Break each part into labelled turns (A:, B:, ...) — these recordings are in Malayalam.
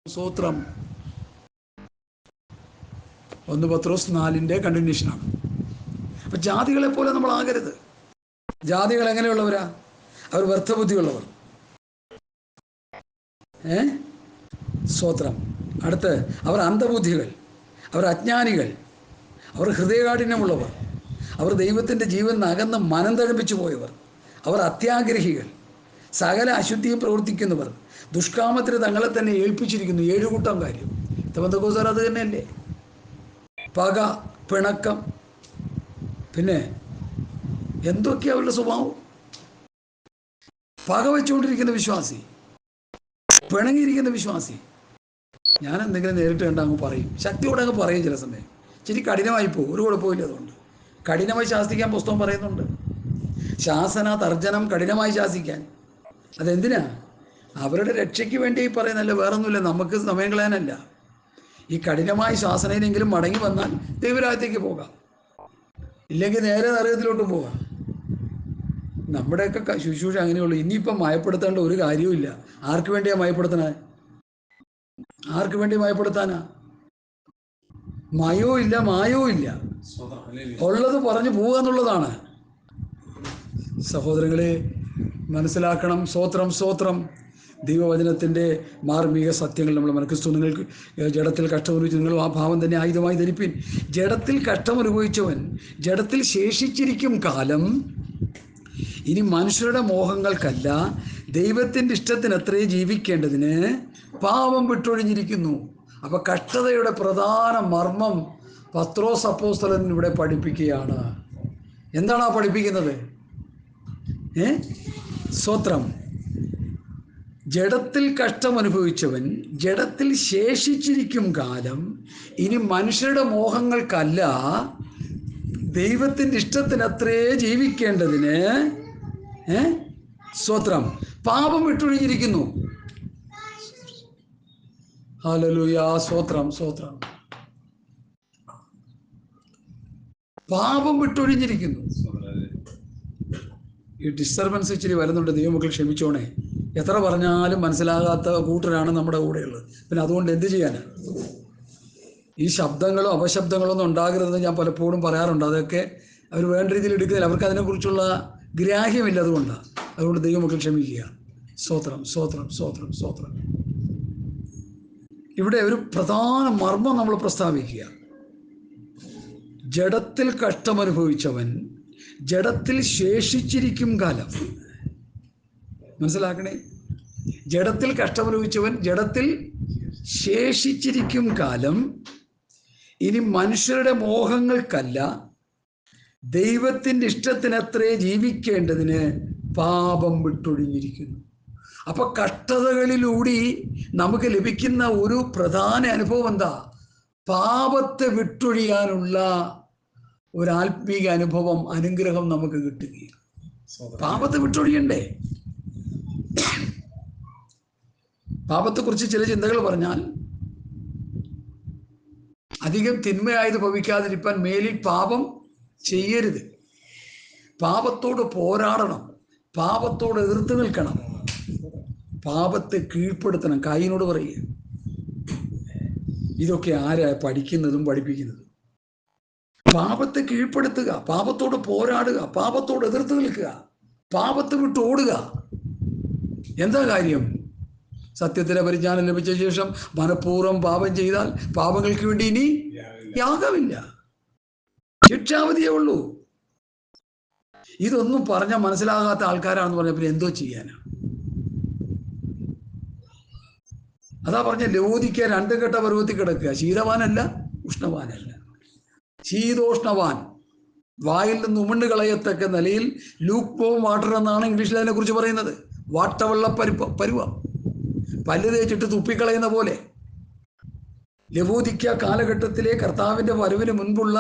A: സൂത്രം 1 പത്രോസ് 4 കണ്ടിന്യൂഷനാണ്. അപ്പം ജാതികളെ പോലെ നമ്മൾ ആകരുത്. ജാതികൾ എങ്ങനെയുള്ളവരാ? അവർ വ്യർത്ഥബുദ്ധിയുള്ളവർ. സ്തോത്രം. അടുത്ത് അവർ അന്ധബുദ്ധികൾ, അവർ അജ്ഞാനികൾ, അവർ ഹൃദയകാഠിന്യമുള്ളവർ, അവർ ദൈവത്തിൻ്റെ ജീവൻ അകന്ന് മനം തഴപ്പിച്ചു പോയവർ, അവർ അത്യാഗ്രഹികൾ, സകല അശുദ്ധിയും പ്രവർത്തിക്കുന്നവർ, ദുഷ്കാമത്തിന് തങ്ങളെ തന്നെ ഏൽപ്പിച്ചിരിക്കുന്നു. 7 കൂട്ടം കാര്യം. പെന്തക്കോസ്തുകാർ അത് തന്നെയല്ലേ? പക, പിണക്കം, പിന്നെ എന്തൊക്കെയാ അവരുടെ സ്വഭാവം? പക വെച്ചുകൊണ്ടിരിക്കുന്ന വിശ്വാസി, പിണങ്ങിയിരിക്കുന്ന വിശ്വാസി. ഞാൻ എന്തെങ്കിലും നേരിട്ട് കണ്ട അങ്ങ് പറയും, ശക്തിയോടെ അങ്ങ് പറയും. ചില സമയം ഇച്ചിരി കഠിനമായി പോകും, ഒരു കുഴപ്പമില്ല. അതുകൊണ്ട് കഠിനമായി ശാസിക്കാൻ പുസ്തകം പറയുന്നുണ്ട്. ശാസന, തർജനം, കഠിനമായി ശാസിക്കാൻ. അതെന്തിനാ? അവരുടെ രക്ഷയ്ക്ക് വേണ്ടി പറയുന്നല്ല, വേറൊന്നുമില്ല. നമുക്ക് സമയം കളയാനല്ല. ഈ കഠിനമായ ശാസനയിലെങ്കിലും മടങ്ങി വന്നാൽ ദൈവരാജ്യത്തേക്ക് പോകാം, ഇല്ലെങ്കിൽ നേരെ നരകത്തിലോട്ടും പോകാം. നമ്മുടെയൊക്കെ ശുശ്രൂഷ അങ്ങനെയുള്ളൂ. ഇനിയിപ്പം മയപ്പെടുത്തേണ്ട ഒരു കാര്യവുമില്ല. ആർക്ക് വേണ്ടിയാ മയപ്പെടുത്തണേ? ആർക്ക് വേണ്ടി മയപ്പെടുത്താനാ? മയവും ഇല്ല, മായവും ഇല്ല. ഉള്ളത് പറഞ്ഞു പോവുക എന്നുള്ളതാണ്. സഹോദരങ്ങളെ, മനസ്സിലാക്കണം. സ്തോത്രം. ദൈവവചനത്തിൻ്റെ മാർമിക സത്യങ്ങൾ നമ്മൾ മനസ്സിലാക്കി. നിങ്ങൾക്ക് ജഡത്തിൽ കഷ്ടമനുഭവിച്ചു, നിങ്ങൾ ആ ഭാവം തന്നെ ആയുധമായി ധരിപ്പിൻ. ജഡത്തിൽ കഷ്ടമനുഭവിച്ചവൻ ജഡത്തിൽ ശേഷിച്ചിരിക്കും കാലം ഇനി മനുഷ്യരുടെ മോഹങ്ങൾക്കല്ല, ദൈവത്തിൻ്റെ ഇഷ്ടത്തിനത്രേ ജീവിക്കേണ്ടതിന് പാപം വിട്ടൊഴിഞ്ഞിരിക്കുന്നു. അപ്പോൾ കഷ്ടതയുടെ പ്രധാന മർമ്മം പത്രോസ് അപ്പോസ്തലൻ ഇവിടെ പഠിപ്പിക്കുകയാണ്. എന്താണ് ആ പഠിപ്പിക്കുന്നത്? സ്തോത്രം. ജഡത്തിൽ കഷ്ടമനുഭവിച്ചവൻ ജഡത്തിൽ ശേഷിച്ചിരിക്കും കാലം ഇനി മനുഷ്യരുടെ മോഹങ്ങൾക്കല്ല, ദൈവത്തിൻ്റെ ഇഷ്ടത്തിനത്രേ ജീവിക്കേണ്ടതിന് സ്തോത്രം പാപം വിട്ടൊഴിഞ്ഞിരിക്കുന്നു. ഹല്ലേലൂയ. സ്തോത്രം. പാപം വിട്ടൊഴിഞ്ഞിരിക്കുന്നു. ഈ ഡിസ്റ്റർബൻസ് ഇച്ചിരി വരുന്നുണ്ട്, ദൈവമക്കൾ ക്ഷമിച്ചോണേ. എത്ര പറഞ്ഞാലും മനസ്സിലാകാത്ത കൂട്ടരാണ് നമ്മുടെ കൂടെയുള്ളത്. പിന്നെ അതുകൊണ്ട് എന്ത് ചെയ്യാനാണ്? ഈ ശബ്ദങ്ങളോ അപശബ്ദങ്ങളോ ഒന്നും ഉണ്ടാകരുതെന്ന് ഞാൻ പലപ്പോഴും പറയാറുണ്ട്. അതൊക്കെ അവർ വേണ്ട രീതിയിൽ എടുക്കുന്നില്ല. അവർക്ക് അതിനെക്കുറിച്ചുള്ള ഗ്രാഹ്യമില്ല. അതുകൊണ്ട് ദൈവമക്കൾ ക്ഷമിക്കുക. സ്തോത്രം. ഇവിടെ ഒരു പ്രധാന മർമ്മം നമ്മൾ പ്രസ്താവിക്കുക. ജഡത്തിൽ കഷ്ടമനുഭവിച്ചവൻ ജഡത്തിൽ ശേഷിച്ചിരിക്കും കാലം. മനസ്സിലാക്കണേ. ജഡത്തിൽ കഷ്ടമനുഭവിച്ചവൻ ജഡത്തിൽ ശേഷിച്ചിരിക്കും കാലം ഇനി മനുഷ്യരുടെ മോഹങ്ങൾക്കല്ല, ദൈവത്തിൻ്റെ ഇഷ്ടത്തിനത്രേ ജീവിക്കേണ്ടതിന് പാപം വിട്ടൊഴിഞ്ഞിരിക്കുന്നു. അപ്പൊ കഷ്ടതകളിലൂടെ നമുക്ക് ലഭിക്കുന്ന ഒരു പ്രധാന അനുഭവം എന്താ? പാപത്തെ വിട്ടൊഴിയാനുള്ള ഒരു ആത്മീക അനുഭവം, അനുഗ്രഹം നമുക്ക് കിട്ടുകയാണ്. പാപത്തെ വിട്ടൊഴിയണ്ടേ? പാപത്തെക്കുറിച്ച് ചില ചിന്തകൾ പറഞ്ഞാൽ, അധികം തിന്മയായത് ഭവിക്കാതിരിക്കാൻ മേലിൽ പാപം ചെയ്യരുത്. പാപത്തോട് പോരാടണം, പാപത്തോട് എതിർത്ത് നിൽക്കണം, പാപത്തെ കീഴ്പ്പെടുത്തണം. കയ്യിനോട് പറയുക. ഇതൊക്കെ ആരാ പഠിക്കുന്നതും പഠിപ്പിക്കുന്നതും? പാപത്തെ കീഴ്പ്പെടുത്തുക, പാപത്തോട് പോരാടുക, പാപത്തോട് എതിർത്ത് നിൽക്കുക, പാപത്തെ വിട്ട് ഓടുക. എന്താ കാര്യം? സത്യത്തിലെ പരിജ്ഞാനം ലഭിച്ച ശേഷം മനഃപൂർവ്വം പാപം ചെയ്താൽ പാപങ്ങൾക്ക് വേണ്ടി ഇനി യാഗമില്ല, ശിക്ഷാവധിയേ ഉള്ളൂ. ഇതൊന്നും പറഞ്ഞാൽ മനസ്സിലാകാത്ത ആൾക്കാരാണെന്ന് പറഞ്ഞാൽ പിന്നെ എന്തോ ചെയ്യാനാ? അതാ പറഞ്ഞ ലവോദിക്ക 2 ഘട്ട പർവ്വത്തിൽ കിടക്കുക. ശീതവാനല്ല, ഉഷ്ണവാനല്ല. ശീതോഷ്ണവാൻ, വായിൽ നിന്ന് ഉമിണ്ട് കളയത്തക്ക നിലയിൽ ലൂക്ക് വോം വാട്ടർ എന്നാണ് ഇംഗ്ലീഷിൽ അതിനെ കുറിച്ച് പറയുന്നത്. വാട്ടവെള്ള പരുവം, പല്ല് തേച്ചിട്ട് തുപ്പിക്കളയുന്ന പോലെ. ലവോദിക്ക കാലഘട്ടത്തിലെ കർത്താവിൻ്റെ വരവിന് മുൻപുള്ള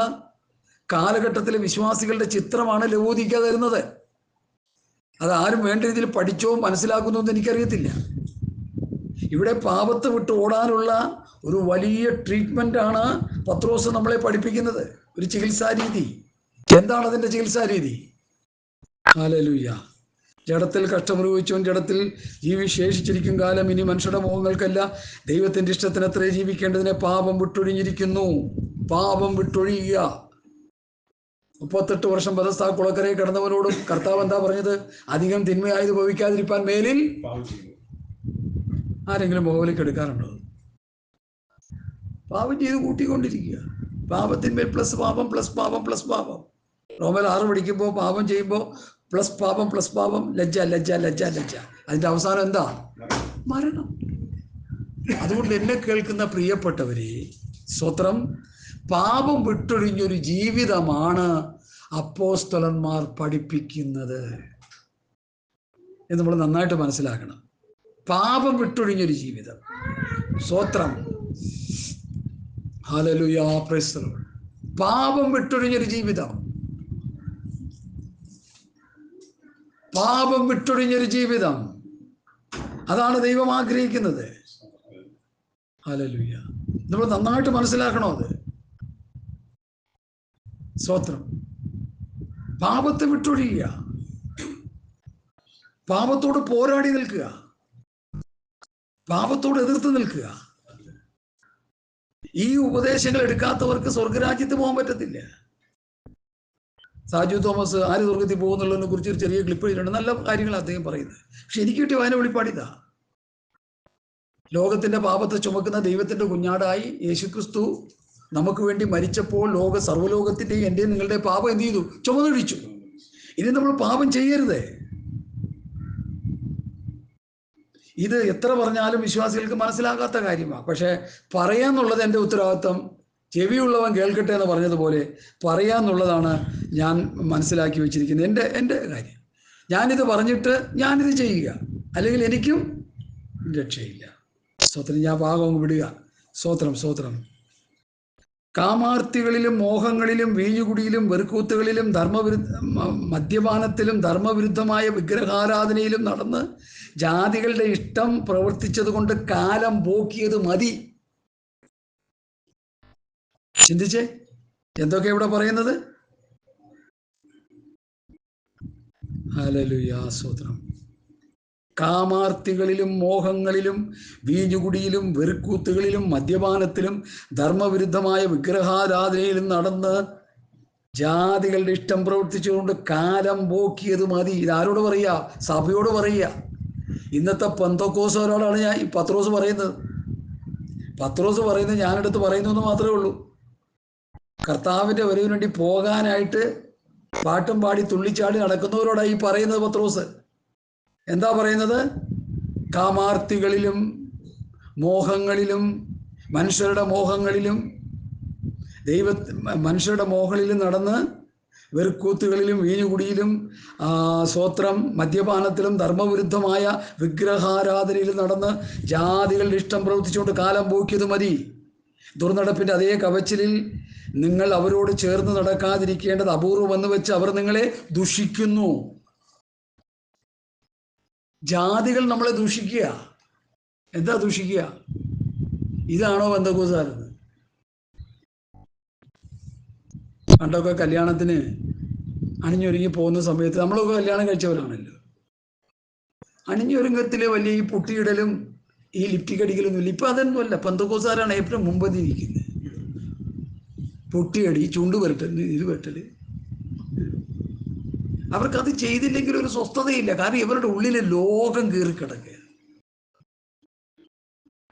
A: കാലഘട്ടത്തിലെ വിശ്വാസികളുടെ ചിത്രമാണ് ലവോദിക്ക തരുന്നത്. അതാരും വേണ്ട രീതിയിൽ പഠിച്ചോ മനസ്സിലാക്കുന്നോ എന്ന് എനിക്കറിയത്തില്ല. ഇവിടെ പാപത്തെ വിട്ട് ഓടാനുള്ള ഒരു വലിയ ട്രീറ്റ്മെൻ്റാണ് പത്രോസ് നമ്മളെ പഠിപ്പിക്കുന്നത്, ഒരു ചികിത്സാ രീതി. എന്താണ് അതിൻ്റെ ചികിത്സാ രീതി? ഹല്ലേലൂയ. ജഡത്തിൽ കഷ്ടമനുഭവിച്ചവൻ ജഡത്തിൽ ശേഷിച്ചിരിക്കും കാലം ഇനി മനുഷ്യരുടെ മോഹങ്ങൾക്കല്ല ദൈവത്തിൻ്റെ ഇഷ്ടത്തിനത്രേ ജീവിക്കേണ്ടതിനെ പാപം വിട്ടൊഴിഞ്ഞിരിക്കുന്നു. പാപം വിട്ടൊഴിയുക. 38 വർഷം ബെഥസ്ദാ കുളക്കരയിൽ കിടന്നവനോടും കർത്താവ് എന്താ പറഞ്ഞത്? അധികം തിന്മയായത് ഭവിക്കാതിരിപ്പാൻ മേലിൽ ആരെങ്കിലും മുഖവിലേക്ക് എടുക്കാറുണ്ടോ? പാപം ചെയ്ത് കൂട്ടിക്കൊണ്ടിരിക്കുക. പാപത്തിന്മേൽ പ്ലസ് പാപം പ്ലസ് പാപം പ്ലസ് പാപം. റോമർ 6 പഠിക്കുമ്പോൾ പാപം ചെയ്യുമ്പോൾ പ്ലസ് പാപം പ്ലസ് പാപം, ലജ്ജ ലജ്ജ ലജ്ജ ലജ്ജ. അതിൻ്റെ അവസാനം എന്താ? മരണം. അതുകൊണ്ട് എന്നെ കേൾക്കുന്ന പ്രിയപ്പെട്ടവരെ, സ്വത്രം, പാപം വിട്ടൊഴിഞ്ഞൊരു ജീവിതമാണ് അപ്പോസ്തലന്മാർ പഠിപ്പിക്കുന്നത് എന്ന് നമ്മൾ നന്നായിട്ട് മനസ്സിലാക്കണം. പാപം വിട്ടൊഴിഞ്ഞൊരു ജീവിതം. സ്വത്രം. Hallelujah, praise the Lord. പാപം വിട്ടൊഴിഞ്ഞൊരു ജീവിതം. പാപം വിട്ടൊഴിഞ്ഞൊരു ജീവിതം, അതാണ് ദൈവം ആഗ്രഹിക്കുന്നത്. ഹല്ലേലൂയ. നമ്മൾ നന്നായിട്ട് മനസ്സിലാക്കണോ അത്? സ്തോത്രം. പാപത്തെ വിട്ടൊഴിയുക, പാപത്തോട് പോരാടി നിൽക്കുക, പാപത്തോട് എതിർത്ത് നിൽക്കുക. ഈ ഉപദേശങ്ങൾ എടുക്കാത്തവർക്ക് സ്വർഗരാജ്യത്ത് പോകാൻ പറ്റത്തില്ല. സാജു തോമസ് ആര് സ്വർഗത്തിൽ പോകുന്നുള്ളതിനെ കുറിച്ച് ഒരു ചെറിയ ക്ലിപ്പ് എഴുതിയിട്ടുണ്ട്. നല്ല കാര്യങ്ങൾ അദ്ദേഹം പറയുന്നത്. പക്ഷെ എനിക്ക് കിട്ടിയ വായന വെളിപ്പാടിതാ. ലോകത്തിന്റെ പാപത്തെ ചുമക്കുന്ന ദൈവത്തിന്റെ കുഞ്ഞാടായി യേശുക്രിസ്തു നമുക്ക് വേണ്ടി മരിച്ചപ്പോൾ സർവ്വലോകത്തിന്റെയും എന്റെയും നിങ്ങളുടെ പാപം എന്ത് ചെയ്തു? ചുമന്നൊഴിച്ചു. ഇനി നമ്മൾ പാപം ചെയ്യരുത്. ഇത് എത്ര പറഞ്ഞാലും വിശ്വാസികൾക്ക് മനസ്സിലാകാത്ത കാര്യമാണ്. പക്ഷെ പറയാന്നുള്ളത് എൻ്റെ ഉത്തരവാദിത്വം. ചെവിയുള്ളവൻ കേൾക്കട്ടെ എന്ന് പറഞ്ഞതുപോലെ പറയാന്നുള്ളതാണ് ഞാൻ മനസ്സിലാക്കി വെച്ചിരിക്കുന്നത്. എൻ്റെ കാര്യം. ഞാനിത് പറഞ്ഞിട്ട് ഞാനിത് ചെയ്യുക, അല്ലെങ്കിൽ എനിക്കും രക്ഷയില്ല. സ്തോത്രം. ഞാൻ പാപം അങ്ങ് വിടുക. സ്തോത്രം, സ്തോത്രം. കാമാർത്തികളിലും മോഹങ്ങളിലും വീഞ്ഞുകുടിയിലും വെറുക്കൂത്തുകളിലും മദ്യപാനത്തിലും ധർമ്മവിരുദ്ധമായ വിഗ്രഹാരാധനയിലും നടന്ന് ജാതികളുടെ ഇഷ്ടം പ്രവർത്തിച്ചത് കൊണ്ട് കാലം പോക്കിയത് മതി. ചിന്തിച്ചേ, എന്തൊക്കെയാ ഇവിടെ പറയുന്നത്? ഹല്ലേലൂയ, സ്തോത്രം. കാമാർത്തികളിലും മോഹങ്ങളിലും വീഞ്ഞുകുടിയിലും വെറുക്കൂത്തുകളിലും മദ്യപാനത്തിലും ധർമ്മവിരുദ്ധമായ വിഗ്രഹാരാധനയിലും നടന്ന് ജാതികളുടെ ഇഷ്ടം പ്രവർത്തിച്ചുകൊണ്ട് കാലം പോക്കിയത് മതി. ഇതാരോട് പറയുക? സഭയോട് പറയുക. ഇന്നത്തെ പെന്തക്കോസ്തോരോടാണ് ഞാൻ ഈ പത്രോസ് പറയുന്നത്. പത്രോസ് പറയുന്നത് ഞാനെടുത്ത് പറയുന്നു എന്ന് മാത്രമേ ഉള്ളൂ. കർത്താവിൻ്റെ വരവിന് വേണ്ടി പോകാനായിട്ട് പാട്ടും പാടി തുള്ളിച്ചാടി നടക്കുന്നവരോടായി പറയുന്നത് പത്രോസ്. എന്താ പറയുന്നത്? കാമാർത്തികളിലും മോഹങ്ങളിലും മനുഷ്യരുടെ മോഹങ്ങളിലും മനുഷ്യരുടെ മോഹങ്ങളിലും നടന്ന് വെറുക്കൂത്തുകളിലും വീഞ്ഞുകുടിയിലും സ്വത്രം മദ്യപാനത്തിലും ധർമ്മവിരുദ്ധമായ വിഗ്രഹാരാധനയിലും നടന്ന് ജാതികളുടെ ഇഷ്ടം പ്രവർത്തിച്ചുകൊണ്ട് കാലം പോക്കിയത് മതി. ദുർനടപ്പിൻ്റെ അതേ കവച്ചിലിൽ നിങ്ങൾ അവരോട് ചേർന്ന് നടക്കാതിരിക്കേണ്ടത് അപൂർവമെന്ന് വെച്ച് അവർ നിങ്ങളെ ദുഷിക്കുന്നു. ജാതികൾ നമ്മളെ ദുഷിക്കുക. എന്താ ദുഷിക്കുക? ഇതാണോ പെന്തക്കോസ്തുകാരെന്ന്? പണ്ടൊക്കെ കല്യാണത്തിന് അണിഞ്ഞൊരുങ്ങി പോകുന്ന സമയത്ത്, നമ്മളൊക്കെ കല്യാണം കഴിച്ചവരാണല്ലോ, അണിഞ്ഞൊരുങ്ങത്തിലെ വലിയ ഈ പുട്ടിയിടലും ഈ ലിപ്റ്റിക് അടിക്കലൊന്നുമില്ല. ഇപ്പം അതൊന്നുമല്ല. പെന്തക്കോസ്തുകാരാണ് ഏറ്റവും മുമ്പതിരിക്കുന്നത്. പൊട്ടിയടി, ചുണ്ട് വരട്ടല്, ഇത് വരട്ടല്. അവർക്കത് ചെയ്തില്ലെങ്കിൽ ഒരു സ്വസ്ഥതയില്ല. കാരണം ഇവരുടെ ഉള്ളിലെ ലോകം കീറിക്കിടക്കുക.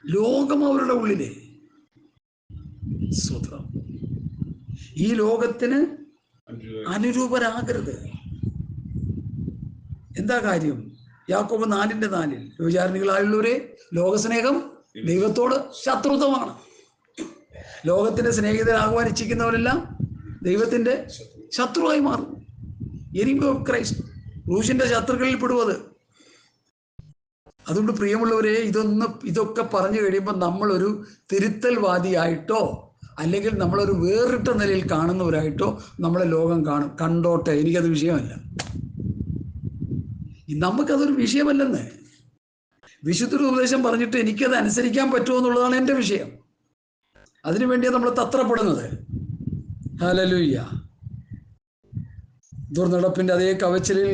A: ലോകം അവരുടെ ഉള്ളിലെ സ്വത്രം. ഈ ലോകത്തിന് അനുരൂപരാകരുത്. എന്താ കാര്യം? യാക്കോബ് 4:4 വിചാരണികളായുള്ളവരെ, ലോകസ്നേഹം ദൈവത്തോട് ശത്രുത്വമാണ്. ലോകത്തിന്റെ സ്നേഹിതരാകുവാൻ ഇച്ഛിക്കുന്നവരെല്ലാം ദൈവത്തിന്റെ ശത്രുവായി മാറും. എനിമി ഓഫ് ക്രൈസ്റ്റ്, ക്രൂശിന്റെ ശത്രുക്കളിൽ പെടുവത്. അതുകൊണ്ട് പ്രിയമുള്ളവരെ, ഇതൊക്കെ പറഞ്ഞു കഴിയുമ്പോൾ നമ്മളൊരു തിരുത്തൽവാദിയായിട്ടോ അല്ലെങ്കിൽ നമ്മളൊരു വേറിട്ട നിലയിൽ കാണുന്നവരായിട്ടോ നമ്മളെ ലോകം കാണും. കണ്ടോട്ടെ, എനിക്കത് വിഷയമല്ല. നമുക്കതൊരു വിഷയമല്ലെന്ന്. വിശുദ്ധ ഉപദേശം പറഞ്ഞിട്ട് എനിക്കത് അനുസരിക്കാൻ പറ്റുമോ എന്നുള്ളതാണ് എൻ്റെ വിഷയം. അതിനുവേണ്ടിയാണ് നമ്മൾ തത്രപ്പെടുന്നത്. ഹല്ലേലൂയ. ദുർനടപ്പിൻ്റെ അതേ കവച്ചിലിൽ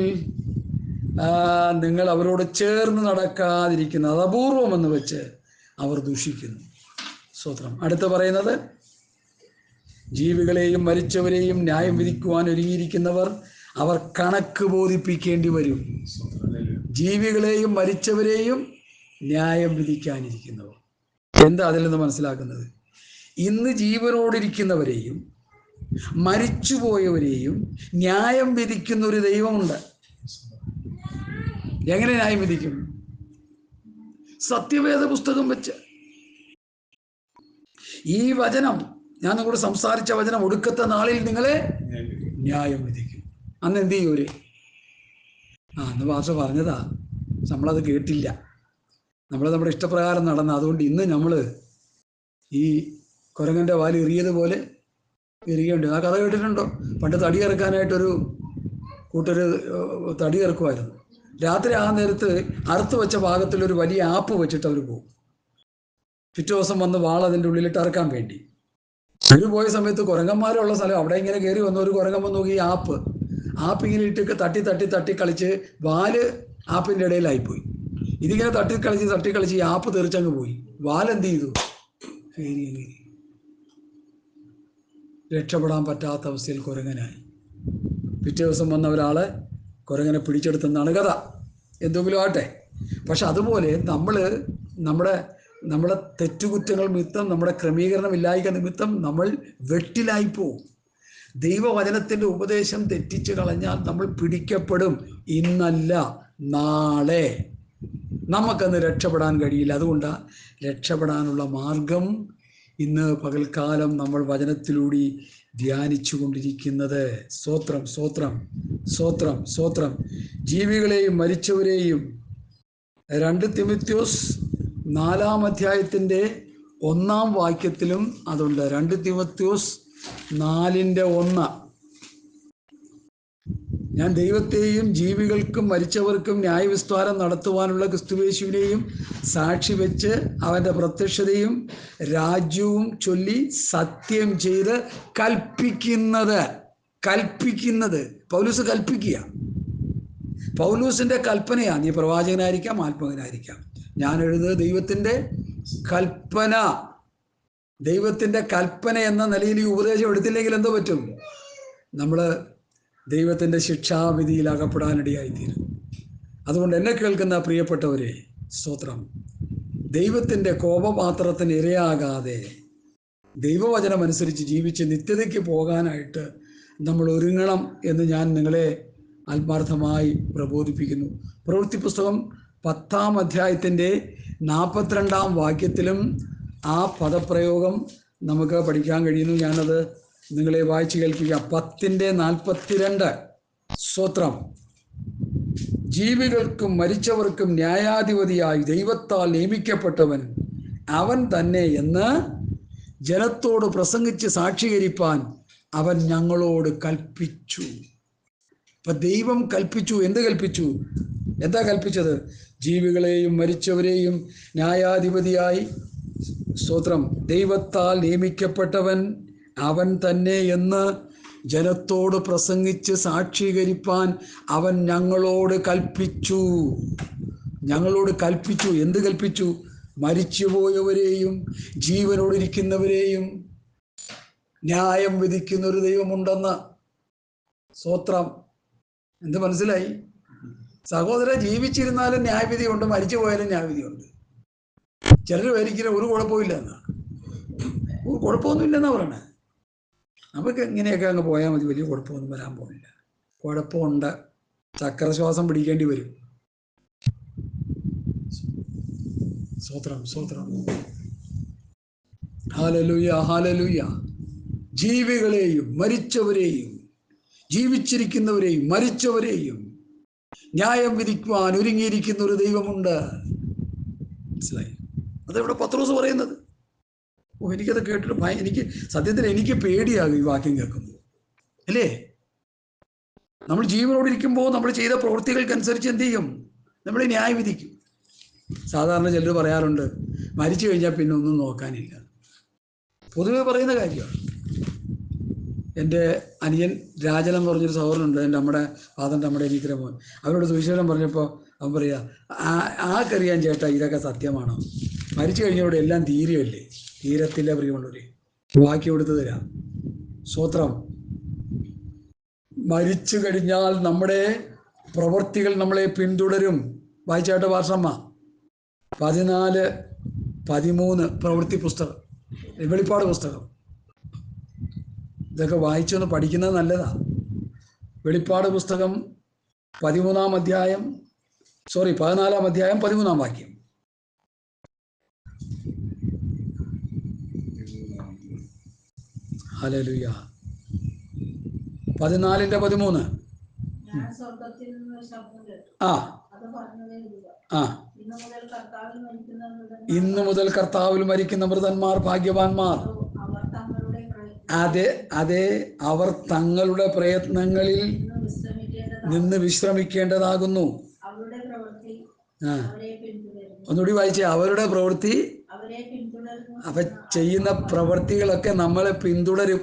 A: നിങ്ങൾ അവരോട് ചേർന്ന് നടക്കാതിരിക്കുന്നത് അത് അപൂർവമെന്ന് വെച്ച് അവർ ദൂഷിക്കുന്നു. സ്തോത്രം. അടുത്ത് പറയുന്നത്, ജീവികളെയും മരിച്ചവരെയും ന്യായം വിധിക്കുവാൻ ഒരുങ്ങിയിരിക്കുന്നവർ അവർ കണക്ക് ബോധിപ്പിക്കേണ്ടി വരും. ജീവികളെയും മരിച്ചവരെയും ന്യായം വിധിക്കാനിരിക്കുന്നവർ. എന്താ അതിൽ നിന്ന് മനസ്സിലാക്കുന്നത്? ഇന്ന് ജീവനോടിരിക്കുന്നവരെയും മരിച്ചുപോയവരെയും ന്യായം വിധിക്കുന്ന ഒരു ദൈവമുണ്ട്. എങ്ങനെ ന്യായം വിധിക്കും? സത്യവേദ പുസ്തകം വെച്ച്. ഈ വചനം, ഞാൻ നിങ്ങളോട് സംസാരിച്ച വചനം, ഒടുക്കത്തെ നാളിൽ നിങ്ങളെ ന്യായം വിധിക്കും. അന്ന് എന്ത് ചെയ്യൂര്? അന്ന് ഭാഷ പറഞ്ഞതാ, നമ്മളത് കേട്ടില്ല, നമ്മൾ നമ്മുടെ ഇഷ്ടപ്രകാരം നടന്ന. അതുകൊണ്ട് ഇന്ന് നമ്മൾ ഈ കുരങ്ങൻ്റെ വാല് എറിയതുപോലെ എറിയുണ്ട്. ആ കഥ കേട്ടിട്ടുണ്ടോ? പണ്ട് തടി ഇറക്കാനായിട്ടൊരു കൂട്ടർ തടി ഇറക്കുമായിരുന്നു. രാത്രി ആ നേരത്ത് അറുത്ത് വെച്ച ഭാഗത്തിലൊരു വലിയ ആപ്പ് വെച്ചിട്ട് അവർ പോകും. പിറ്റേ ദിവസം വന്ന് വാൾ അതിൻ്റെ ഉള്ളിലിട്ട് ഇറക്കാൻ വേണ്ടി. അവർ പോയ സമയത്ത് കുരങ്ങന്മാരുള്ള സ്ഥലം, അവിടെ ഇങ്ങനെ കയറി വന്ന ഒരു കുരങ്ങൻ വന്ന് നോക്കി ഈ ആപ്പ് ഇങ്ങനെ ഇട്ട് തട്ടി കളിച്ച് വാല് ആപ്പിൻ്റെ ഇടയിലായിപ്പോയി. ഇതിങ്ങനെ തട്ടി കളിച്ച് ഈ ആപ്പ് തെറിച്ചങ്ങ് പോയി. വാലെന്ത് ചെയ്തു? കയറി രക്ഷപ്പെടാൻ പറ്റാത്ത അവസ്ഥയിൽ കുരങ്ങനായി. പിറ്റേ ദിവസം വന്ന ഒരാളെ കുരങ്ങനെ പിടിച്ചെടുത്തെന്നാണ് കഥ. എന്തെങ്കിലും ആട്ടെ. പക്ഷെ അതുപോലെ നമ്മുടെ തെറ്റുകുറ്റങ്ങൾ നിമിത്തം, നമ്മുടെ ക്രമീകരണമില്ലായ്ക നിമിത്തം നമ്മൾ വെട്ടിലായിപ്പോവും. ദൈവവചനത്തിൻ്റെ ഉപദേശം തെറ്റിച്ച് കളഞ്ഞാൽ നമ്മൾ പിടിക്കപ്പെടും. ഇന്നല്ല നാളെ നമുക്കന്ന് രക്ഷപ്പെടാൻ കഴിയില്ല. അതുകൊണ്ടാണ് രക്ഷപ്പെടാനുള്ള മാർഗം ഇന്ന് പകൽക്കാലം നമ്മൾ വചനത്തിലൂടെ ധ്യാനിച്ചു കൊണ്ടിരിക്കുന്നത്. സ്തോത്രം, സ്തോത്രം, സ്തോത്രം, സ്തോത്രം. ജീവികളെയും മരിച്ചവരെയും 2 തിമോഥെയോസ് 4-ാം അധ്യായത്തിൻ്റെ 1-ാം വാക്യത്തിലും അതുണ്ട്. 2 തിമോഥെയോസ് 4:1. ഞാൻ ദൈവത്തെയും ജീവികൾക്കും മരിച്ചവർക്കും ന്യായവിസ്താരം നടത്തുവാനുള്ള ക്രിസ്തുയേശുവിനെയും സാക്ഷി വെച്ച് അവൻ്റെ പ്രത്യക്ഷതയും രാജ്യവും ചൊല്ലി സത്യം ചെയ്ത് കൽപ്പിക്കുന്നത് പൗലോസ് കൽപ്പിക്കുക. പൗലോസിൻ്റെ കൽപ്പനയാണ്. നീ പ്രവാചകനായിരിക്കാം, ആത്മകനായിരിക്കാം. ഞാൻ എഴുതുന്നത് ദൈവത്തിൻ്റെ കൽപ്പന എന്ന നിലയിൽ ഈ ഉപദേശം എടുത്തില്ലെങ്കിൽ എന്തോ പറ്റും? നമ്മൾ ദൈവത്തിൻ്റെ ശിക്ഷാവിധിയിൽ അകപ്പെടാനിടയായിത്തീരും. അതുകൊണ്ട് എന്നെ കേൾക്കുന്ന പ്രിയപ്പെട്ടവരെ, സ്തോത്രം, ദൈവത്തിൻ്റെ കോപപാത്രത്തിന് ഇരയാകാതെ ദൈവവചനം അനുസരിച്ച് ജീവിച്ച് നിത്യതയ്ക്ക് പോകാനായിട്ട് നമ്മൾ ഒരുങ്ങണം എന്ന് ഞാൻ നിങ്ങളെ ആത്മാർത്ഥമായി പ്രബോധിപ്പിക്കുന്നു. പ്രവൃത്തി പുസ്തകം 10-ാം അധ്യായത്തിൻ്റെ 42-ാം വാക്യത്തിലും ആ പദപ്രയോഗം നമുക്ക് പഠിക്കാൻ കഴിയുന്നു. ഞാനത് നിങ്ങളെ വായിച്ചു കേൾപ്പിക്കുക. 10:42. സ്തോത്രം. ജീവികൾക്കും മരിച്ചവർക്കും ന്യായാധിപതിയായി ദൈവത്താൽ നിയമിക്കപ്പെട്ടവൻ അവൻ തന്നെ എന്ന് ജനത്തോട് പ്രസംഗിച്ച് സാക്ഷീകരിപ്പാൻ അവൻ ഞങ്ങളോട് കൽപ്പിച്ചു. അപ്പൊ ദൈവം കൽപ്പിച്ചു. എന്ത് കൽപ്പിച്ചു? എന്താ കൽപ്പിച്ചത്? ജീവികളെയും മരിച്ചവരെയും ന്യായാധിപതിയായി, സ്തോത്രം, ദൈവത്താൽ നിയമിക്കപ്പെട്ടവൻ അവൻ തന്നെ എന്ന് ജനത്തോട് പ്രസംഗിച്ച് സാക്ഷീകരിപ്പാൻ അവൻ ഞങ്ങളോട് കൽപ്പിച്ചു. എന്ത് കൽപ്പിച്ചു? മരിച്ചുപോയവരെയും ജീവനോടിരിക്കുന്നവരെയും ന്യായം വിധിക്കുന്ന ഒരു ദൈവമുണ്ടെന്ന്. സ്തോത്രം. എന്ത് മനസ്സിലായി? സഹോദര, ജീവിച്ചിരുന്നാലും ന്യായവിധിയുണ്ട്, മരിച്ചു പോയാലും ന്യായവിധിയുണ്ട്. ചിലർ വരിക്കില്ല ഒരു കുഴപ്പമില്ല എന്നാ. ഒരു കുഴപ്പമൊന്നുമില്ലെന്നാ പറയണേ. നമുക്ക് ഇങ്ങനെയൊക്കെ അങ്ങ് പോയാൽ മതി, വലിയ കുഴപ്പമൊന്നും വരാൻ പോകില്ല. കുഴപ്പമുണ്ട്, ചക്രശ്വാസം പിടിക്കേണ്ടി വരും. സ്തോത്രം, സ്തോത്രം. Hallelujah, hallelujah. ജീവികളെയും മരിച്ചവരെയും ജീവിച്ചിരിക്കുന്നവരെയും മരിച്ചവരെയും ന്യായം വിധിക്കുവാൻ ഒരുങ്ങിയിരിക്കുന്ന ഒരു ദൈവമുണ്ട്. മനസ്സിലായി? അതെവിടെ പത്രോസ് പറയുന്നത്? എനിക്കത് കേട്ടിട്ട് എനിക്ക് സത്യത്തിൽ എനിക്ക് പേടിയാകും ഈ വാക്യം കേൾക്കുമ്പോൾ. അല്ലേ? നമ്മൾ ജീവനോടിരിക്കുമ്പോൾ നമ്മൾ ചെയ്ത പ്രവൃത്തികൾക്കനുസരിച്ച് എന്ത് ചെയ്യും? നമ്മൾ ന്യായം വിധിക്കും. സാധാരണ ചിലർ പറയാറുണ്ട്, മരിച്ചു കഴിഞ്ഞാൽ പിന്നെ ഒന്നും നോക്കാനില്ല. പൊതുവെ പറയുന്ന കാര്യമാണ്. എൻ്റെ അനിയൻ രാജൻ എന്ന് പറഞ്ഞൊരു സഹോദരനുണ്ട്, നമ്മുടെ ഫാദറിൻ്റെ നമ്മുടെ അനിയത്തിൻ്റെ മോൻ. അവരോട് സുവിശേഷം പറഞ്ഞപ്പോൾ അവൻ പറയുക, ആർക്കറിയാൻ ചേട്ടാ ഇതൊക്കെ സത്യമാണോ? മരിച്ചു കഴിഞ്ഞവിടെ എല്ലാം തീരുമല്ലേ? തീരത്തില്ല പ്രിയമുള്ളവരെ, ബാക്കി കൊടുത്തു തരാം. സ്തോത്രം. മരിച്ചു കഴിഞ്ഞാൽ നമ്മുടെ പ്രവൃത്തികൾ നമ്മളെ പിന്തുടരും. വായിച്ചാട്ടെ ഭാഷമ്മ 14-13 പ്രവൃത്തി പുസ്തകം, വെളിപ്പാട് പുസ്തകം. ഇതൊക്കെ വായിച്ചൊന്ന് പഠിക്കുന്നത് നല്ലതാണ്. വെളിപ്പാട് പുസ്തകം 14-ാം അധ്യായം 13-ാം വാക്യം. ഹല്ലേലൂയ. 14-13. ഇന്നു മുതൽ കർത്താവിൽ മരിക്കുന്ന മൃതന്മാർ ഭാഗ്യവാന്മാർ. അതെ, അവർ തങ്ങളുടെ പ്രയത്നങ്ങളിൽ നിന്ന് വിശ്രമിക്കേണ്ടതാകുന്നു. ഒന്നുകൂടി വായിച്ചേ. അവരുടെ പ്രവൃത്തി, അവ ചെയ്യുന്ന പ്രവൃത്തികളൊക്കെ നമ്മളെ പിന്തുടരും.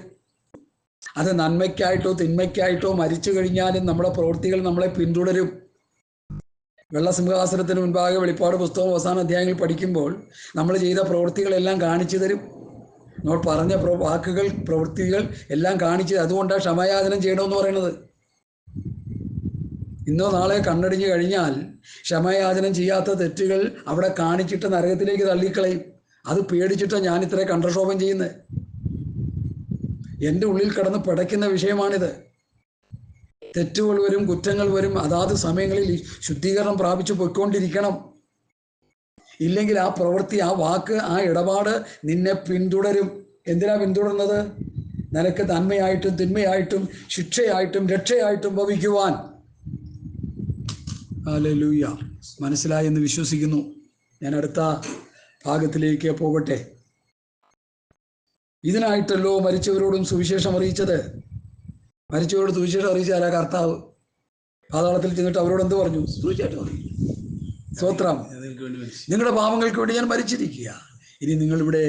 A: അത് നന്മയ്ക്കായിട്ടോ തിന്മയ്ക്കായിട്ടോ മരിച്ചു കഴിഞ്ഞാലും നമ്മുടെ പ്രവൃത്തികൾ നമ്മളെ പിന്തുടരും. വെള്ളസിംഹാസനത്തിന് മുൻപാകെ വെളിപ്പാട് പുസ്തകം അവസാന അധ്യായങ്ങൾ പഠിക്കുമ്പോൾ നമ്മൾ ചെയ്ത പ്രവൃത്തികളെല്ലാം കാണിച്ചു തരും. നമ്മൾ പറഞ്ഞ വാക്കുകൾ, പ്രവൃത്തികൾ എല്ലാം കാണിച്ചു. അതുകൊണ്ടാണ് ക്ഷമായാചനം ചെയ്യണമെന്ന് പറയുന്നത്. ഇന്നോ നാളെ കണ്ണടിഞ്ഞു കഴിഞ്ഞാൽ ക്ഷമായാചനം ചെയ്യാത്ത തെറ്റുകൾ അവിടെ കാണിച്ചിട്ട് നരകത്തിലേക്ക് തള്ളിക്കളയും. അത് പേടിച്ചിട്ടാണ് ഞാൻ ഇത്ര കണ്ഠക്ഷോഭം ചെയ്യുന്നത്. എൻ്റെ ഉള്ളിൽ കിടന്ന് പിടയ്ക്കുന്ന വിഷയമാണിത്. തെറ്റുകൾ വരും, കുറ്റങ്ങൾ വരും. അതാത് സമയങ്ങളിൽ ശുദ്ധീകരണം പ്രാപിച്ചു പോയിക്കൊണ്ടിരിക്കണം. ഇല്ലെങ്കിൽ ആ പ്രവൃത്തി, ആ വാക്ക്, ആ ഇടപാട് നിന്നെ പിന്തുടരും. എന്തിനാ പിന്തുടരുന്നത്? നിനക്ക് നന്മയായിട്ടും തിന്മയായിട്ടും ശിക്ഷയായിട്ടും രക്ഷയായിട്ടും ഭവിക്കുവാൻ. ഹല്ലേലൂയ. മനസ്സിലായി എന്ന് വിശ്വസിക്കുന്നു. ഞാൻ അടുത്ത ഭാഗത്തിലേക്ക് പോകട്ടെ. ഇതിനായിട്ടല്ലോ മരിച്ചവരോടും സുവിശേഷം അറിയിച്ചത്. മരിച്ചവരോട് സുവിശേഷം അറിയിച്ചാലാ കർത്താവ്. പാതാളത്തിൽ ചെന്നിട്ട് അവരോട് എന്ത് പറഞ്ഞു? സുവിശേഷം അറിയിച്ചു. സ്തോത്രം. നിങ്ങളുടെ പാപങ്ങൾക്ക് വേണ്ടി ഞാൻ മരിച്ചിരിക്കുക. ഇനി നിങ്ങളിവിടെ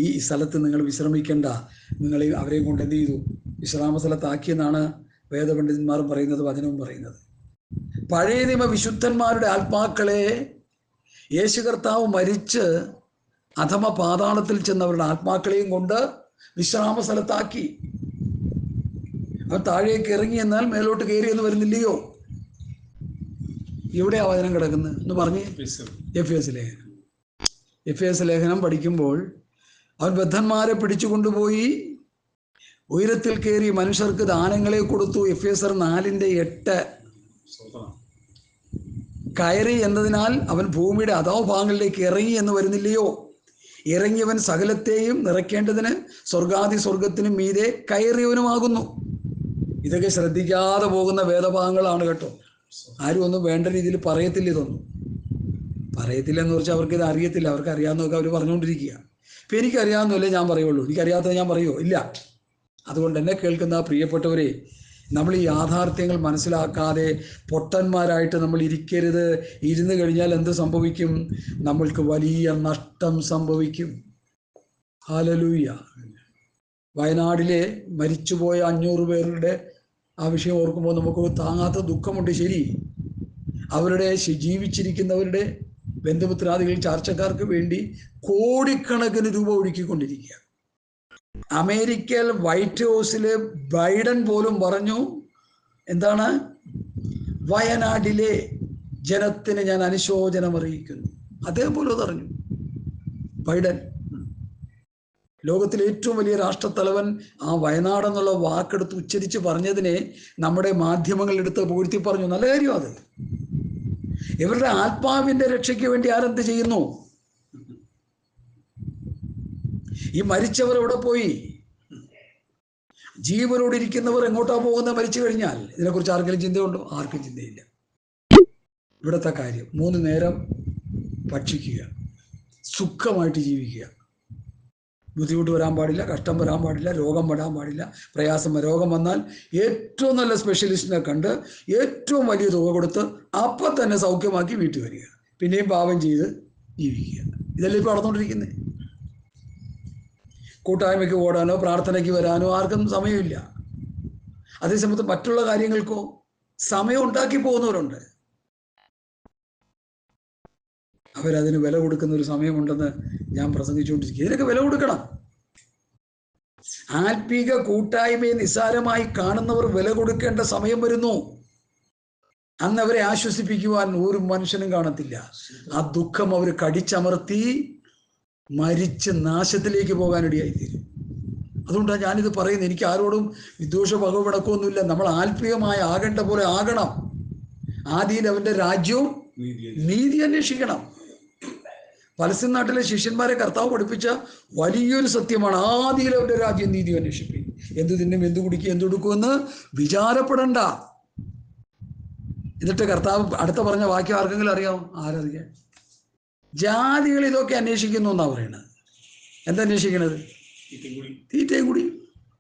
A: ഈ സ്ഥലത്ത് നിങ്ങൾ വിശ്രമിക്കേണ്ട. നിങ്ങൾ അവരെയും കൊണ്ട് എന്ത് ചെയ്തു? വിശ്രാമ സ്ഥലത്താക്കിയെന്നാണ് വേദപണ്ഡിതന്മാരും പറയുന്നത്, വചനവും പറയുന്നത്. പഴയ നിയമ വിശുദ്ധന്മാരുടെ ആത്മാക്കളെ യേശു കർത്താവ് മരിച്ച് അധമ പാതാളത്തിൽ ചെന്നവരുടെ ആത്മാക്കളെയും കൊണ്ട് വിശ്രാമ സ്ഥലത്താക്കി. അവൻ താഴേക്ക് ഇറങ്ങി എന്നാൽ മേലോട്ട് കയറി എന്ന് വരുന്നില്ലയോ? എവിടെയാ വചനം കിടക്കുന്നത് എന്ന് പറഞ്ഞ് എഫേസ് ലേഖനം പഠിക്കുമ്പോൾ അവൻ ബദ്ധന്മാരെ പിടിച്ചു കൊണ്ടുപോയി ഉയരത്തിൽ കയറി മനുഷ്യർക്ക് ദാനങ്ങളെ കൊടുത്തു. എഫേസർ 4:8. കയറി എന്നതിനാൽ അവൻ ഭൂമിയുടെ അധോഭാഗങ്ങളിലേക്ക് ഇറങ്ങി എന്ന് വരുന്നില്ലയോ? ഇറങ്ങിയവൻ സകലത്തെയും നിറയ്ക്കേണ്ടതിന് സ്വർഗത്തിനും മീതെ കയറിയവനുമാകുന്നു. ഇതൊക്കെ ശ്രദ്ധിക്കാതെ പോകുന്ന വേദഭാഗങ്ങളാണ് കേട്ടോ. ആരും ഒന്നും വേണ്ട രീതിയിൽ പറയത്തില്ല. ഇതൊന്നും പറയത്തില്ലെന്ന് വെച്ചാൽ അവർക്കിത് അറിയത്തില്ല. അവർക്ക് അറിയാവുന്നതൊക്കെ അവർ പറഞ്ഞുകൊണ്ടിരിക്കുക. ഇപ്പം എനിക്കറിയാവുന്നല്ലേ ഞാൻ പറയുള്ളൂ. എനിക്കറിയാത്തത് ഞാൻ പറയുമോ? ഇല്ല. അതുകൊണ്ട് എന്നെ കേൾക്കുന്ന പ്രിയപ്പെട്ടവരെ, നമ്മൾ ഈ യാഥാർത്ഥ്യങ്ങൾ മനസ്സിലാക്കാതെ പൊട്ടന്മാരായിട്ട് നമ്മൾ ഇരിക്കരുത്. ഇരുന്ന് കഴിഞ്ഞാൽ എന്ത് സംഭവിക്കും? നമ്മൾക്ക് വലിയ നഷ്ടം സംഭവിക്കും. ഹല്ലേലൂയ. വയനാടിലെ മരിച്ചുപോയ 500 പേരുടെ ആ വിഷയം ഓർക്കുമ്പോൾ നമുക്ക് താങ്ങാത്ത ദുഃഖമുണ്ട്. ശരി, അവരുടെ ജീവിച്ചിരിക്കുന്നവരുടെ ബന്ധുമിത്രാദികൾ, ചാർച്ചക്കാർക്ക് വേണ്ടി കോടിക്കണക്കിന് രൂപ ഒഴുക്കിക്കൊണ്ടിരിക്കുക. അമേരിക്കയിൽ വൈറ്റ് ഹൗസിലെ ബൈഡൻ പോലും പറഞ്ഞു, എന്താണ്? വയനാട്ടിലെ ജനത്തിന് ഞാൻ അനുശോചനം അറിയിക്കുന്നു. അതേപോലെ പറഞ്ഞു ബൈഡൻ. ലോകത്തിലെ ഏറ്റവും വലിയ രാഷ്ട്രത്തലവൻ ആ വയനാടെന്നുള്ള വാക്കെടുത്ത് ഉച്ചരിച്ച് പറഞ്ഞതിനെ നമ്മുടെ മാധ്യമങ്ങളെടുത്ത് പുകഴ്ത്തി പറഞ്ഞു. നല്ല കാര്യം അത്. ഇവരുടെ ആത്മാവിൻ്റെ രക്ഷയ്ക്ക് വേണ്ടി ആരെന്ത് ചെയ്യുന്നു? ഈ മരിച്ചവർ എവിടെ പോയി? ജീവനോടിരിക്കുന്നവർ എങ്ങോട്ടാ പോകുന്നത് മരിച്ചു കഴിഞ്ഞാൽ? ഇതിനെക്കുറിച്ച് ആർക്കെങ്കിലും ചിന്തയുണ്ടോ? ആർക്കും ചിന്തയില്ല. ഇവിടുത്തെ കാര്യം 3 നേരം ഭക്ഷിക്കുക, സുഖമായിട്ട് ജീവിക്കുക. ബുദ്ധിമുട്ട് വരാൻ പാടില്ല, കഷ്ടം വരാൻ പാടില്ല, രോഗം വരാൻ പാടില്ല, പ്രയാസം. രോഗം വന്നാൽ ഏറ്റവും നല്ല സ്പെഷ്യലിസ്റ്റിനെ കണ്ട് ഏറ്റവും വലിയ തുക കൊടുത്ത് അപ്പം തന്നെ സൗഖ്യമാക്കി വീട്ടിൽ വരിക, പിന്നെയും പാപം ചെയ്ത് ജീവിക്കുക. ഇതല്ലേ ഇപ്പോൾ നടന്നുകൊണ്ടിരിക്കുന്നത്. കൂട്ടായ്മയ്ക്ക് ഓടാനോ പ്രാർത്ഥനയ്ക്ക് വരാനോ ആർക്കും സമയമില്ല. അതേസമയത്ത് മറ്റുള്ള കാര്യങ്ങൾക്കോ സമയം ഉണ്ടാക്കി പോകുന്നവരുണ്ട്. അവരതിന് വില കൊടുക്കുന്ന ഒരു സമയമുണ്ടെന്ന് ഞാൻ പ്രസംഗിച്ചുകൊണ്ടിരിക്കുക. ഇതിനൊക്കെ വില കൊടുക്കണം. ആത്മീക കൂട്ടായ്മയെ നിസ്സാരമായി കാണുന്നവർ വില കൊടുക്കേണ്ട സമയം വരുന്നു. അന്ന് അവരെ ആശ്വസിപ്പിക്കുവാൻ ഒരു മനുഷ്യനും കാണത്തില്ല. ആ ദുഃഖം അവർ കടിച്ചമർത്തി മരിച്ച് നാശത്തിലേക്ക് പോകാനിടയായിത്തീരും. അതുകൊണ്ടാണ് ഞാനിത് പറയുന്നത്. എനിക്ക് ആരോടും വിദ്വേഷ പകവടക്കമൊന്നുമില്ല. നമ്മൾ ആത്മീയമായി ആകേണ്ട പോലെ ആകണം. ആദിയിൽ അവൻ്റെ രാജ്യവും നീതി അന്വേഷിക്കണം. പലസ്തീൻ നാട്ടിലെ ശിഷ്യന്മാരെ കർത്താവ് പഠിപ്പിച്ച വലിയൊരു സത്യമാണ്. ആദിയിൽ അവൻ്റെ രാജ്യം നീതി അന്വേഷിപ്പിക്കും. എന്ത് തിന്നും, എന്ത് കുടിക്കും, എന്തെടുക്കുമെന്ന് വിചാരപ്പെടണ്ട. എന്നിട്ട് കർത്താവ് അടുത്ത പറഞ്ഞ വാക്യം ആർക്കെങ്കിലും അറിയാമോ? ആരറിയാം? ജാതികൾ ഇതൊക്കെ അന്വേഷിക്കുന്നു എന്നാണ് പറയുന്നത്. എന്താ അന്വേഷിക്കണത്? തീറ്റയും കുടിയും.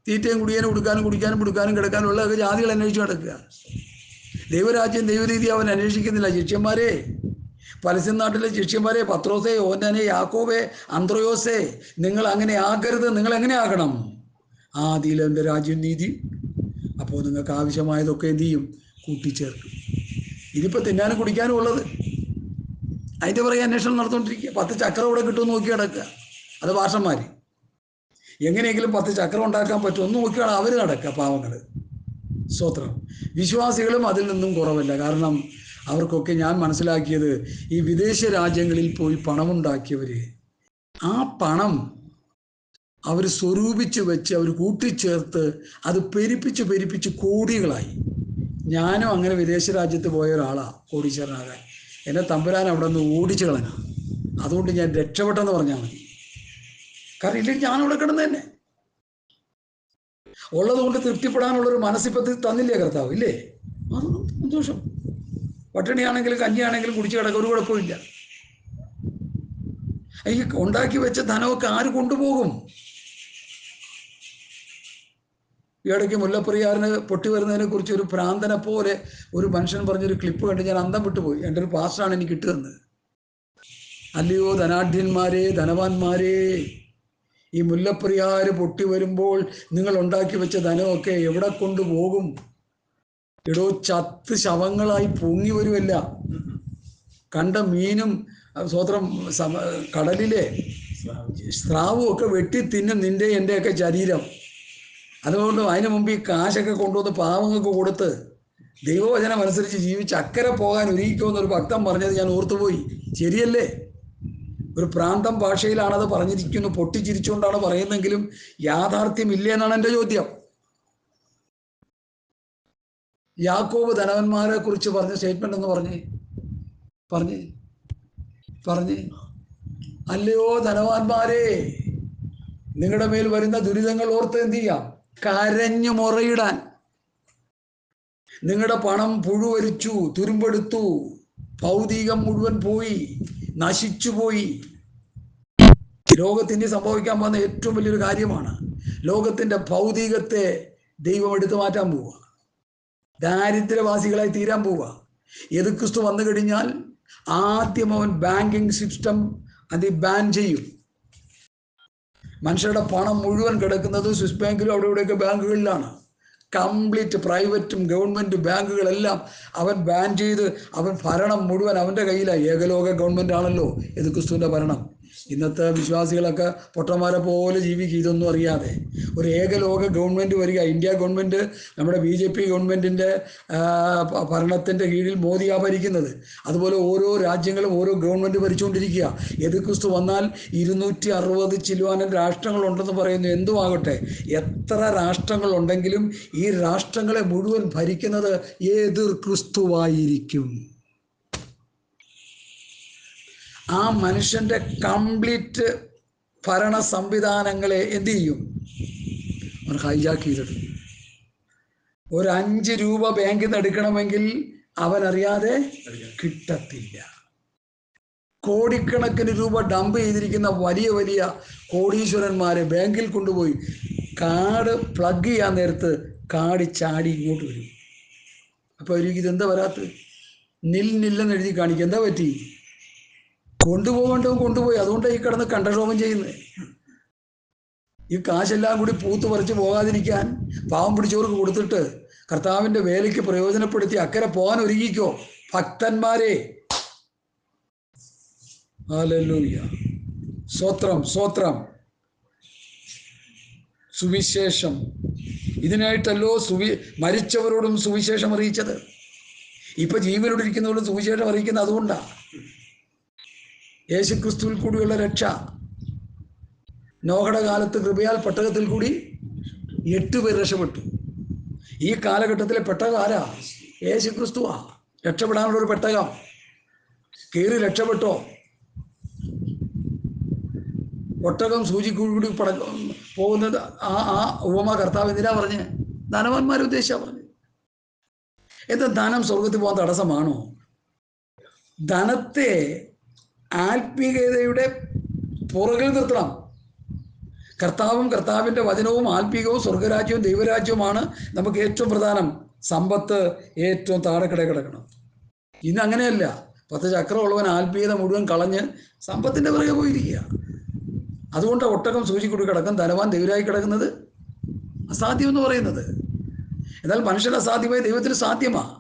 A: തീറ്റയും കുടിയാനും ഉടുക്കാനും കുടിക്കാനും പിടുക്കാനും കിടക്കാനും ഉള്ളതൊക്കെ ജാതികൾ അന്വേഷിച്ച് നടക്കുക. ദൈവരാജ്യം ദൈവരീതി അവൻ അന്വേഷിക്കുന്നില്ല. ശിഷ്യന്മാരെ, പലസ്തീൻ നാട്ടിലെ ശിഷ്യന്മാരെ, പത്രോസേ, യോഹന്നാനെ, യാക്കോബേ, അന്ത്രയോസേ, നിങ്ങൾ അങ്ങനെ ആകരുത്. നിങ്ങൾ എങ്ങനെ ആകണം? ആദിയിൽ അവൻ്റെ രാജ്യം നീതി. അപ്പോൾ നിങ്ങൾക്ക് ആവശ്യമായതൊക്കെ എന്ത് ചെയ്യും? കൂട്ടിച്ചേർക്കും. ഇതിപ്പോൾ തിന്നാനും കുടിക്കാനും ഉള്ളത് അതിൻ്റെ പുറകെ അന്വേഷണം നടന്നുകൊണ്ടിരിക്കുക. 10 ചക്രം ഇവിടെ കിട്ടുമെന്ന് നോക്കി കിടക്കുക. അത് ഭാഷന്മാർ എങ്ങനെയെങ്കിലും 10 ചക്രം ഉണ്ടാക്കാൻ പറ്റുമെന്ന് നോക്കിയാണ് അവർ നടക്കുക, പാവങ്ങൾ. സ്തോത്രം. വിശ്വാസികളും അതിൽ നിന്നും കുറവല്ല. കാരണം അവർക്കൊക്കെ ഞാൻ മനസ്സിലാക്കിയത്, ഈ വിദേശ രാജ്യങ്ങളിൽ പോയി പണമുണ്ടാക്കിയവർ ആ പണം അവർ സ്വരൂപിച്ച് വെച്ച് അവർ കൂട്ടിച്ചേർത്ത് അത് പെരുപ്പിച്ച് കോടികളായി. ഞാനും അങ്ങനെ വിദേശ രാജ്യത്ത് പോയ ഒരാളാണ്, കോടീശ്വരനാകാൻ. എന്നെ തമ്പുരാൻ അവിടെ നിന്ന് ഓടിച്ചു കളഞ്ഞു. അതുകൊണ്ട് ഞാൻ രക്ഷപ്പെട്ടെന്ന് പറഞ്ഞാൽ മതി. കാരണം ഇല്ലെങ്കിൽ ഞാനവിടെ കിടന്ന് തന്നെ ഉള്ളതുകൊണ്ട് തൃപ്തിപ്പെടാനുള്ളൊരു മനസ്സിപ്പത്തി തന്നില്ലേ കർത്താവ്? ഇല്ലേ? അത് സന്തോഷം. പട്ടിണിയാണെങ്കിലും കഞ്ഞിയാണെങ്കിലും കുടിച്ചു കിടക്കുക, ഒരു കുഴപ്പമില്ല. ഈ ഉണ്ടാക്കി വെച്ച ധനമൊക്കെ ആര് കൊണ്ടുപോകും? ഈ ഇടയ്ക്ക് മുല്ലപ്പെരിയാറിന് പൊട്ടി വരുന്നതിനെ കുറിച്ച് ഒരു ഭ്രാന്തനെ പോലെ ഒരു മനുഷ്യൻ പറഞ്ഞൊരു ക്ലിപ്പ് കണ്ട് ഞാൻ അന്തം വിട്ടുപോയി. എൻ്റെ ഒരു പാസ്റ്ററാണ് എനിക്ക് കിട്ടുന്നത്. അല്ലയോ ധനാഢ്യന്മാരെ, ധനവാന്മാരെ, ഈ മുല്ലപ്പെരിയാർ പൊട്ടി വരുമ്പോൾ നിങ്ങൾ ഉണ്ടാക്കി വെച്ച ധനമൊക്കെ എവിടെ കൊണ്ടുപോകും? എടോ, ചത്ത് ശവങ്ങളായി പൊങ്ങി വരുമല്ല. കണ്ട മീനും സ്വത്രം കടലിലെ സ്രാവും ഒക്കെ വെട്ടി തിന്നും നിന്റെ എൻ്റെയൊക്കെ ശരീരം. അതുകൊണ്ട് അതിന് മുമ്പ് ഈ കാശൊക്കെ കൊണ്ടുവന്ന് പാവങ്ങൾക്ക് കൊടുത്ത് ദൈവവചനം അനുസരിച്ച് ജീവിച്ച് അക്കരെ പോകാൻ ഒരുങ്ങിക്കുമെന്നൊരു ഭക്തൻ പറഞ്ഞത് ഞാൻ ഓർത്തുപോയി. ശരിയല്ലേ? ഒരു പ്രാന്തം ഭാഷയിലാണത് പറഞ്ഞിരിക്കുന്നു. പൊട്ടിച്ചിരിച്ചുകൊണ്ടാണ് പറയുന്നെങ്കിലും യാഥാർത്ഥ്യമില്ലേ എന്നാണ് എൻ്റെ ചോദ്യം. യാക്കോബ് ധനവന്മാരെ കുറിച്ച് പറഞ്ഞ സ്റ്റേറ്റ്മെന്റ് എന്ന് പറഞ്ഞ് അല്ലയോ ധനവാന്മാരെ, നിങ്ങളുടെ മേൽ വരുന്ന ദുരിതങ്ങൾ ഓർത്ത് എന്ത് ചെയ്യാം? കരഞ്ഞു മുറയിടാൻ. നിങ്ങളുടെ പണം പുഴുവരിച്ചു, തുരുമ്പെടുത്തു, ഭൗതികം മുഴുവൻ പോയി, നശിച്ചുപോയി. ലോകത്തിന് സംഭവിക്കാൻ പോകുന്ന ഏറ്റവും വലിയൊരു കാര്യമാണ്. ലോകത്തിൻ്റെ ഭൗതികത്തെ ദൈവം എടുത്തു മാറ്റാൻ പോവുക. ദാരിദ്ര്യവാസികളായി തീരാൻ പോവുക. യേശുക്രിസ്തു വന്നു കഴിഞ്ഞാൽ ആദ്യം അവൻ ബാങ്കിങ് സിസ്റ്റം അത് ബാൻ ചെയ്യും. മനുഷ്യരുടെ പണം മുഴുവൻ കിടക്കുന്നത് സ്വിസ് ബാങ്കിലും അവിടെ ഇവിടെയൊക്കെ ബാങ്കുകളിലാണ്. കംപ്ലീറ്റ് പ്രൈവറ്റും ഗവൺമെൻറ് ബാങ്കുകളെല്ലാം അവൻ ബാൻ ചെയ്ത് അവൻ ഭരണം മുഴുവൻ അവൻ്റെ കയ്യിലാണ്. ഏകലോക ഗവൺമെൻറ് ആണല്ലോ യേശുക്രിസ്തുവിൻ്റെ ഭരണം. ഇന്നത്തെ വിശ്വാസികളൊക്കെ പൊട്ടന്മാരെ പോലെ ജീവിക്കുക, ഇതൊന്നും അറിയാതെ. ഒരു ഏകലോക ഗവൺമെൻറ് വരിക. ഇന്ത്യ ഗവൺമെൻറ് നമ്മുടെ BJP ഗവൺമെൻറ്റിൻ്റെ ഭരണത്തിൻ്റെ കീഴിൽ മോദിയാണ് ഭരിക്കുന്നത്. അതുപോലെ ഓരോ രാജ്യങ്ങളും ഓരോ ഗവൺമെൻറ് ഭരിച്ചുകൊണ്ടിരിക്കുക. യേശുക്രിസ്തു വന്നാൽ 260 ചില്ലുവാനം രാഷ്ട്രങ്ങളുണ്ടെന്ന് പറയുന്നു. എന്തുമാകട്ടെ, എത്ര രാഷ്ട്രങ്ങളുണ്ടെങ്കിലും ഈ രാഷ്ട്രങ്ങളെ മുഴുവൻ ഭരിക്കുന്നത് ഏതൊരു ക്രിസ്തുവായിരിക്കും. ആ മനുഷ്യൻ്റെ കംപ്ലീറ്റ് ഭരണ സംവിധാനങ്ങളെ എന്തു ചെയ്യും? അവൻ ഹൈജാക്ക് ചെയ്തെടുക്കും. ഒരു 5 രൂപ ബാങ്കിൽ നിന്ന് എടുക്കണമെങ്കിൽ അവനറിയാതെ കിട്ടത്തില്ല. കോടിക്കണക്കിന് രൂപ ഡംപ് ചെയ്തിരിക്കുന്ന വലിയ വലിയ കോടീശ്വരന്മാരെ ബാങ്കിൽ കൊണ്ടുപോയി കാർഡ് പ്ലഗ് ചെയ്യാൻ നേരത്ത് കാർഡ് ചാടി ഇങ്ങോട്ട് വരും. അപ്പോൾ അവർക്ക് ഇതെന്താ വരാത്തത്? നില്ലെന്ന് എഴുതി കാണിക്കുക. എന്താ പറ്റി? കൊണ്ടുപോകേണ്ടതും കൊണ്ടുപോയി. അതുകൊണ്ടാണ് ഈ കിടന്ന് കണ്ടക്ഷോഭം ചെയ്യുന്നത്. ഈ കാശെല്ലാം കൂടി പൂത്ത് പറിച്ച് പോകാതിരിക്കാൻ പാവം പിടിച്ചവർക്ക് കൊടുത്തിട്ട് കർത്താവിൻ്റെ വേലയ്ക്ക് പ്രയോജനപ്പെടുത്തി അക്കരെ പോകാൻ ഒരുങ്ങിക്കോ ഭക്തന്മാരെ. ഹല്ലേലൂയ. സ്തോത്രം, സ്തോത്രം. സുവിശേഷം ഇതിനായിട്ടല്ലോ മരിച്ചവരോടും സുവിശേഷം അറിയിച്ചത്. ഇപ്പൊ ജീവനോട് ഇരിക്കുന്നവരോടും സുവിശേഷം അറിയിക്കുന്നത് അതുകൊണ്ടാണ്. യേശുക്രിസ്തുവിൽ കൂടിയുള്ള രക്ഷ. നോഹയുടെ കാലത്ത് കൃപയാൽ പെട്ടകത്തിൽ കൂടി 8 പേർ രക്ഷപ്പെട്ടു. ഈ കാലഘട്ടത്തിലെ പെട്ടകം ആരാ? യേശുക്രിസ്തുവാ. രക്ഷപ്പെടാനുള്ള ഒരു പെട്ടകം. കയറി രക്ഷപ്പെട്ടോ? ഒട്ടകം സൂചിക്കൂടി പോകുന്നത് ആ ഉപമ കർത്താവ് എന്തിനാ പറഞ്ഞ്? ധനവാന്മാരെ ഉദ്ദേശിച്ചാ പറഞ്ഞു. എന്താ ധനം സ്വർഗത്തിൽ പോകാൻ തടസ്സമാണോ? ധനത്തെ ആത്മീയതയുടെ പുറകിൽ നിർത്തണം. കർത്താവും കർത്താവിൻ്റെ വചനവും ആത്മീകവും സ്വർഗരാജ്യവും ദൈവരാജ്യവുമാണ് നമുക്ക് ഏറ്റവും പ്രധാനം. സമ്പത്ത് ഏറ്റവും താഴെക്കിടെ കിടക്കണം. ഇന്ന് അങ്ങനെയല്ല. 10 ചക്രമുള്ളവൻ ആത്മീയത മുഴുവൻ കളഞ്ഞ് സമ്പത്തിൻ്റെ പിറകെ പോയിരിക്കുക. അതുകൊണ്ട് ഒട്ടകം സൂചിക്കൂടി കിടക്കും, ധനവാൻ ദൈവരായി കിടക്കുന്നത് അസാധ്യമെന്ന് പറയുന്നത്. എന്നാൽ മനുഷ്യന് അസാധ്യമായി ദൈവത്തിന് സാധ്യമാണ്.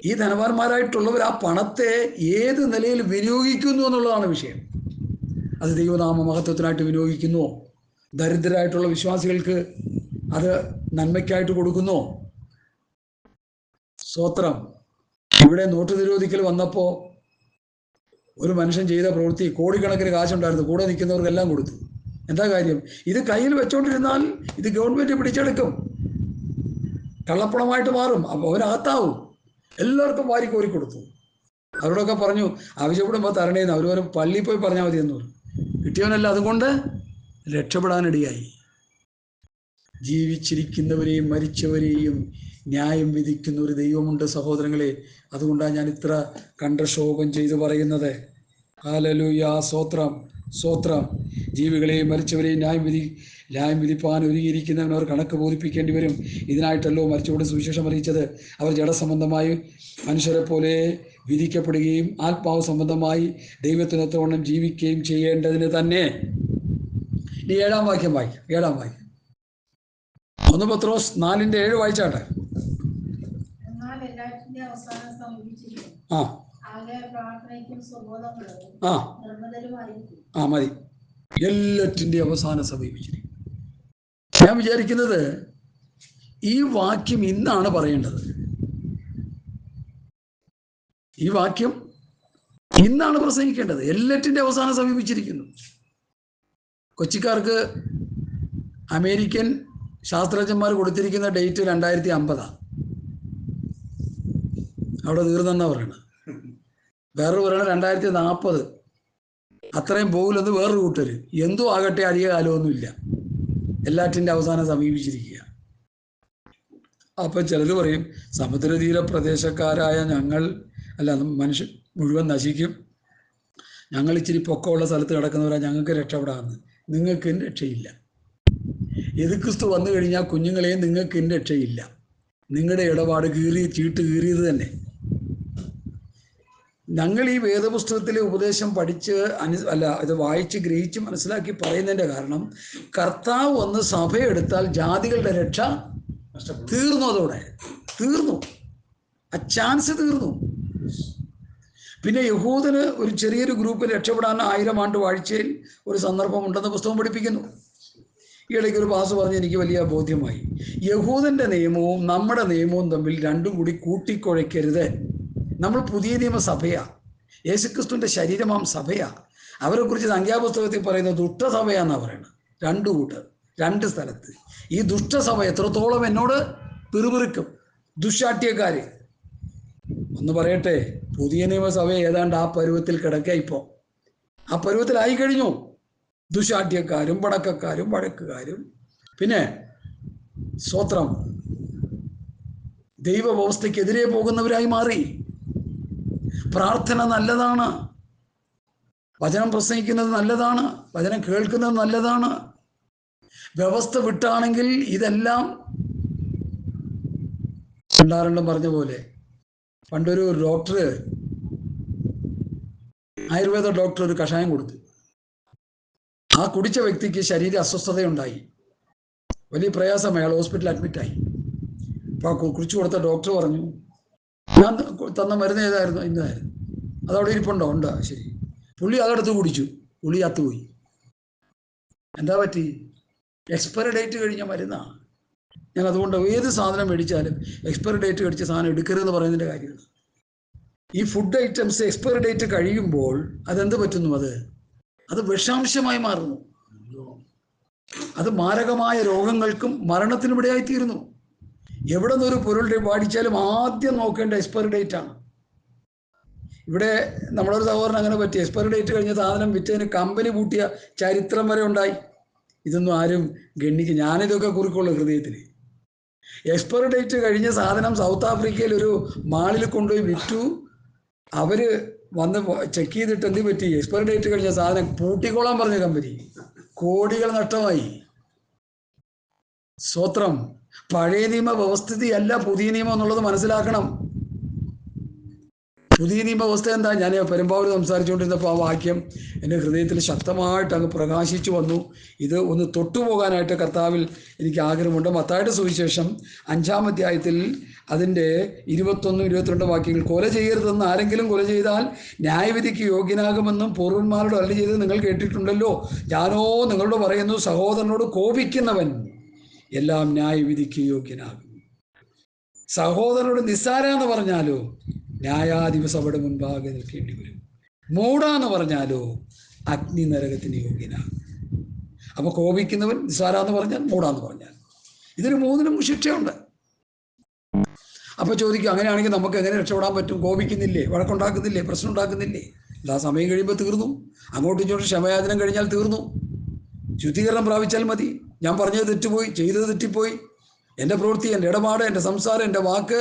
A: ഈ ധനവാന്മാരായിട്ടുള്ളവർ ആ പണത്തെ ഏത് നിലയിൽ വിനിയോഗിക്കുന്നു എന്നുള്ളതാണ് വിഷയം. അത് ദൈവനാമ മഹത്വത്തിനായിട്ട് വിനിയോഗിക്കുന്നുവോ? ദരിദ്രരായിട്ടുള്ള വിശ്വാസികൾക്ക് അത് നന്മയ്ക്കായിട്ട് കൊടുക്കുന്നോ? സ്തോത്രം. ഇവിടെ നോട്ട് നിരോധിക്കൽ വന്നപ്പോൾ ഒരു മനുഷ്യൻ ചെയ്ത പ്രവൃത്തി, കോടിക്കണക്കിന് കാശുണ്ടായിരുന്നു, കൂടെ നിൽക്കുന്നവർക്കെല്ലാം കൊടുത്തു. എന്താ കാര്യം? ഇത് കയ്യിൽ വെച്ചോണ്ടിരുന്നാൽ ഇത് ഗവൺമെൻറ് പിടിച്ചെടുക്കും, കള്ളപ്പണമായിട്ട് മാറും, അപ്പോൾ അവരകത്താവും. എല്ലാവർക്കും വാരി കോരി കൊടുത്തു. അവരോടൊക്കെ പറഞ്ഞു ആവശ്യപ്പെടുമ്പോൾ തരണേന്ന്. അവർ പള്ളിയിൽ പോയി പറഞ്ഞാൽ മതി എന്ന് പറഞ്ഞു. കിട്ടിയവനല്ല, അതുകൊണ്ട് രക്ഷപ്പെടാനിടയായി. ജീവിച്ചിരിക്കുന്നവരെയും മരിച്ചവരെയും ന്യായം വിധിക്കുന്ന ഒരു ദൈവമുണ്ട് സഹോദരങ്ങളെ. അതുകൊണ്ടാണ് ഞാൻ ഇത്ര കണ്ഠശോകം ചെയ്തു പറയുന്നത്. ഹല്ലേലൂയ. സ്തോത്രം, സ്തോത്രം. ജീവികളെയും മരിച്ചവരെയും ന്യായം വിധിപ്പാൻ ഒരുങ്ങിയിരിക്കുന്നവൻ അവർ കണക്ക് ബോധിപ്പിക്കേണ്ടി വരും. ഇതിനായിട്ടല്ലോ മരിച്ചവരുടെ സുവിശേഷം അറിയിച്ചത്. അവർ ജഡസംബന്ധമായി മനുഷ്യരെ പോലെ വിധിക്കപ്പെടുകയും ആത്മാവ് സംബന്ധമായി ദൈവത്തിനൊത്തവണ്ണം ജീവിക്കുകയും ചെയ്യേണ്ടതിന് തന്നെ. ഇനി 7-ാം വാക്യം വായിക്കാം. 7-ാം വാക്യം 1 പത്രോസ് 4:7 വായിച്ചാട്ടെ. മതി. എല്ലാറ്റിൻ്റെ അവസാനം സമീപിച്ചിരിക്കും. ഞാൻ വിചാരിക്കുന്നത് ഈ വാക്യം ഇന്നാണ് പറയേണ്ടത്. ഈ വാക്യം ഇന്നാണ് പ്രസംഗിക്കേണ്ടത്. എല്ലാറ്റിൻ്റെ അവസാനം സമീപിച്ചിരിക്കുന്നു. കൊച്ചിക്കാർക്ക് അമേരിക്കൻ ശാസ്ത്രജ്ഞന്മാർ കൊടുത്തിരിക്കുന്ന ഡേറ്റ് 2050. അവിടെ തീർന്നെന്നാ പറയണത്. വേറൊരു പറയണത് 2040. അത്രയും പോകില്ലെന്ന് വേറൊരു കൂട്ടർ. എന്തോ ആകട്ടെ, അധിക കാലമൊന്നുമില്ല. എല്ലാറ്റിൻ്റെ അവസാനം സമീപിച്ചിരിക്കുക. അപ്പം ചിലർ പറയും സമുദ്രതീര പ്രദേശക്കാരായ ഞങ്ങൾ മനുഷ്യൻ മുഴുവൻ നശിക്കും, ഞങ്ങൾ ഇച്ചിരി പൊക്കമുള്ള സ്ഥലത്ത് കിടക്കുന്നവരാ, ഞങ്ങൾക്ക് രക്ഷപ്പെടാമെന്ന്. നിങ്ങൾക്ക് രക്ഷയില്ല. യേശുക്രിസ്തു വന്നു കഴിഞ്ഞാൽ കുഞ്ഞുങ്ങളെ നിങ്ങൾക്ക് രക്ഷയില്ല. നിങ്ങളുടെ ഇടപാട് ചീട്ട് കീറിയത് തന്നെ. ഞങ്ങൾ ഈ വേദപുസ്തകത്തിലെ ഉപദേശം പഠിച്ച് ഇത് വായിച്ച് ഗ്രഹിച്ച് മനസ്സിലാക്കി പറയുന്നതിൻ്റെ കാരണം, കർത്താവ് വന്ന് സഭയെടുത്താൽ ജാതികളുടെ രക്ഷ തീർന്നു. അതോടെ തീർന്നു. ആ ചാൻസ് തീർന്നു. പിന്നെ യഹൂദന് ഒരു ചെറിയൊരു ഗ്രൂപ്പിൽ രക്ഷപ്പെടാൻ 1000 ആണ്ട് വാഴ്ചയിൽ ഒരു സന്ദർഭമുണ്ടെന്ന് പുസ്തകം പഠിപ്പിക്കുന്നു. ഈ ഇടയ്ക്ക് ഒരു പാസ് പറഞ്ഞ് എനിക്ക് വലിയ ബോധ്യമായി. യഹൂദൻ്റെ നിയമവും നമ്മുടെ നിയമവും തമ്മിൽ രണ്ടും കൂടി കൂട്ടിക്കുഴയ്ക്കരുത്. നമ്മൾ പുതിയ നിയമസഭയാണ്. യേശുക്രിസ്തുവിൻ്റെ ശരീരമാം സഭയാണ്. അവരെക്കുറിച്ച് സംഖ്യാപുസ്തകത്തിൽ പറയുന്നത് ദുഷ്ടസഭയാണെന്നാണ് പറയുന്നത്. 2 കൂട്ടർ 2 സ്ഥലത്ത്. ഈ ദുഷ്ടസഭ എത്രത്തോളം എന്നോട് പിറുപിറുക്കും, ദുശാഠ്യക്കാർ. ഒന്ന് പറയട്ടെ, പുതിയ നിയമസഭ ഏതാണ്ട് ആ പരുവത്തിൽ കിടക്കുക. ഇപ്പോൾ ആ പരുവത്തിലായി കഴിഞ്ഞു. ദുശാഠ്യക്കാരും പടക്കക്കാരും വഴക്കുകാരും, പിന്നെ സ്തോത്രം, ദൈവവ്യവസ്ഥയ്ക്കെതിരെ പോകുന്നവരായി മാറി. പ്രാർത്ഥന നല്ലതാണ്, വചനം പ്രസംഗിക്കുന്നത് നല്ലതാണ്, വചനം കേൾക്കുന്നത് നല്ലതാണ്. വ്യവസ്ഥ വിട്ടാണെങ്കിൽ ഇതെല്ലാം പണ്ടാരണ്ടും പറഞ്ഞ പോലെ. പണ്ടൊരു ഡോക്ടർ, ആയുർവേദ ഡോക്ടർ, ഒരു കഷായം കൊടുത്തു. ആ കുടിച്ച വ്യക്തിക്ക് ശരീര അസ്വസ്ഥതയുണ്ടായി, വലിയ പ്രയാസം, അയാൾ ഹോസ്പിറ്റലിൽ അഡ്മിറ്റായി. അപ്പോൾ കുറിച്ച് കൊടുത്ത ഡോക്ടർ പറഞ്ഞു, ഞാൻ തന്ന മരുന്ന് ഏതായിരുന്നു? ഇന്നതായിരുന്നു. അതവിടെ ഇരിപ്പുണ്ടോ? ഉണ്ട്. ശരി. പുള്ളി അതെടുത്ത് കുടിച്ചു, പുള്ളി ചത്തുപോയി. എന്താ പറ്റി? എക്സ്പയറി ഡേറ്റ് കഴിഞ്ഞ മരുന്നാണ്. ഞാൻ അതുകൊണ്ട് ഏത് സാധനം മേടിച്ചാലും എക്സ്പയറി ഡേറ്റ് കഴിച്ച സാധനം എടുക്കരുതെന്ന് പറയുന്നതിൻ്റെ കാര്യമാണ്. ഈ ഫുഡ് ഐറ്റംസ് എക്സ്പയറി ഡേറ്റ് കഴിയുമ്പോൾ അതെന്ത് പറ്റുന്നു? അത് വിഷാംശമായി മാറുന്നു. അത് മാരകമായ രോഗങ്ങൾക്കും മരണത്തിനും ഇടയായിത്തീരുന്നു. എവിടെ നിന്നൊരു പൊരുൾ മേടിച്ചാലും ആദ്യം നോക്കേണ്ട എക്സ്പയറി ഡേറ്റ് ആണ്. ഇവിടെ നമ്മളൊരു സഹോദരൻ അങ്ങനെ പറ്റി, എക്സ്പയറി ഡേറ്റ് കഴിഞ്ഞ സാധനം വിറ്റതിന് കമ്പനി പൂട്ടിയ ചരിത്രം വരെ ഉണ്ടായി. ഇതൊന്നും ആരും ഗണ്ണിക്കും. ഞാനിതൊക്കെ കുറിക്കുള്ളൂ ഹൃദയത്തിൽ. എക്സ്പയറി ഡേറ്റ് കഴിഞ്ഞ സാധനം സൗത്ത് ആഫ്രിക്കയിൽ ഒരു മാളിൽ കൊണ്ടുപോയി വിറ്റു. അവർ വന്ന് ചെക്ക് ചെയ്തിട്ട് എന്ത് പറ്റി? എക്സ്പയറി ഡേറ്റ് കഴിഞ്ഞ സാധനം പൂട്ടിക്കോളാൻ പറഞ്ഞ കമ്പനി. കോടികൾ നഷ്ടമായി. സ്തോത്രം. പഴയ നിയമ വ്യവസ്ഥിതിയല്ല പുതിയ നിയമം എന്നുള്ളത് മനസ്സിലാക്കണം. പുതിയ നിയമവ്യവസ്ഥ എന്താ? ഞാൻ പെരുമ്പാവൂർ സംസാരിച്ചുകൊണ്ടിരുന്നപ്പോൾ ആ വാക്യം എൻ്റെ ഹൃദയത്തിൽ ശക്തമായിട്ട് അങ്ങ് പ്രകാശിച്ചു വന്നു. ഇത് ഒന്ന് തൊട്ടുപോകാനായിട്ട് കർത്താവിൽ എനിക്ക് ആഗ്രഹമുണ്ട്. മത്തായിയുടെ സുവിശേഷം 5-ാം അധ്യായത്തിൽ അതിൻ്റെ 21, 22 വാക്യങ്ങൾ, കൊല ചെയ്യരുതെന്ന് ആരെങ്കിലും കൊല ചെയ്താൽ ന്യായവിധിക്ക് യോഗ്യനാകുമെന്നും പൂർവന്മാരോട് അരുളി ചെയ്ത് നിങ്ങൾ കേട്ടിട്ടുണ്ടല്ലോ. ഞാനോ നിങ്ങളോട് പറയുന്നു, സഹോദരനോട് കോപിക്കുന്നവൻ എല്ലാം ന്യായവിധിക്ക് യോഗ്യനാകും. സഹോദരനോട് നിസ്സാര എന്ന് പറഞ്ഞാലോ ന്യായാധിപസ് അവിടെ മുൻപാകെ നിൽക്കേണ്ടി വരും. മൂടാന്ന് പറഞ്ഞാലോ അഗ്നി നരകത്തിന് യോഗ്യനാകും. അപ്പോൾ കോപിക്കുന്നവൻ, നിസ്സാര എന്ന് പറഞ്ഞാൽ, മൂടാന്ന് പറഞ്ഞാൽ, ഇതിന് മൂന്നിനും ശിക്ഷയുണ്ട്. അപ്പോൾ ചോദിക്കും, അങ്ങനെയാണെങ്കിൽ നമുക്ക് എങ്ങനെ രക്ഷപ്പെടാൻ പറ്റും? കോപിക്കുന്നില്ലേ, വഴക്കുണ്ടാക്കുന്നില്ലേ, പ്രശ്നം ഉണ്ടാക്കുന്നില്ലേ? എല്ലാ സമയം കഴിയുമ്പോൾ തീർന്നു. അങ്ങോട്ടും ഇങ്ങോട്ടും ക്ഷമയാചനം കഴിഞ്ഞാൽ തീർന്നു. ശുദ്ധീകരണം പ്രാപിച്ചാൽ മതി. ഞാൻ പറഞ്ഞത് തെറ്റുപോയി, ചെയ്തത് തെറ്റിപ്പോയി, എൻ്റെ പ്രവൃത്തി, എൻ്റെ ഇടപാട്, എൻ്റെ സംസാരം, എൻ്റെ വാക്ക്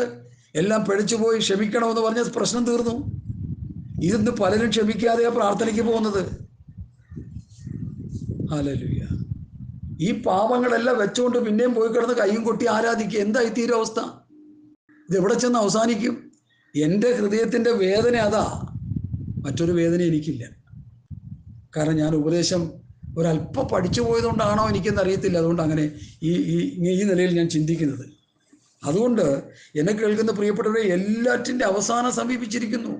A: എല്ലാം പിഴച്ചുപോയി, ക്ഷമിക്കണമെന്ന് പറഞ്ഞ പ്രശ്നം തീർന്നു. ഇതിന്ന് പലരും ക്ഷമിക്കാതെയാണ് പ്രാർത്ഥനയ്ക്ക് പോകുന്നത്. ഹല്ലേലൂയ. ഈ പാപങ്ങളെല്ലാം വെച്ചുകൊണ്ട് പിന്നെയും പോയി കിടന്ന് കയ്യും കൊട്ടി ആരാധിക്കുക. എന്തായി തീരും അവസ്ഥ? ഇതെവിടെ ചെന്ന് അവസാനിക്കും? എൻ്റെ ഹൃദയത്തിൻ്റെ വേദന അതാ. മറ്റൊരു വേദന എനിക്കില്ല. കാരണം ഞാൻ ഉപദേശം ഒരല്പം പഠിച്ചു പോയതുകൊണ്ടാണോ എനിക്കെന്ന് അറിയത്തില്ല. അതുകൊണ്ട് അങ്ങനെ ഈ നിലയിൽ ഞാൻ ചിന്തിക്കുന്നത്. അതുകൊണ്ട് എന്നെ കേൾക്കുന്ന പ്രിയപ്പെട്ടവരെ, എല്ലാറ്റിൻ്റെ അവസാനം സമീപിച്ചിരിക്കുന്നു.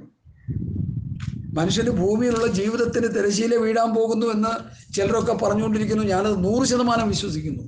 A: മനുഷ്യന് ഭൂമിയിലുള്ള ജീവിതത്തിന് തിരശ്ശീല വീഴാൻ പോകുന്നു എന്ന് ചിലരൊക്കെ പറഞ്ഞുകൊണ്ടിരിക്കുന്നു. ഞാനത് 100% വിശ്വസിക്കുന്നു.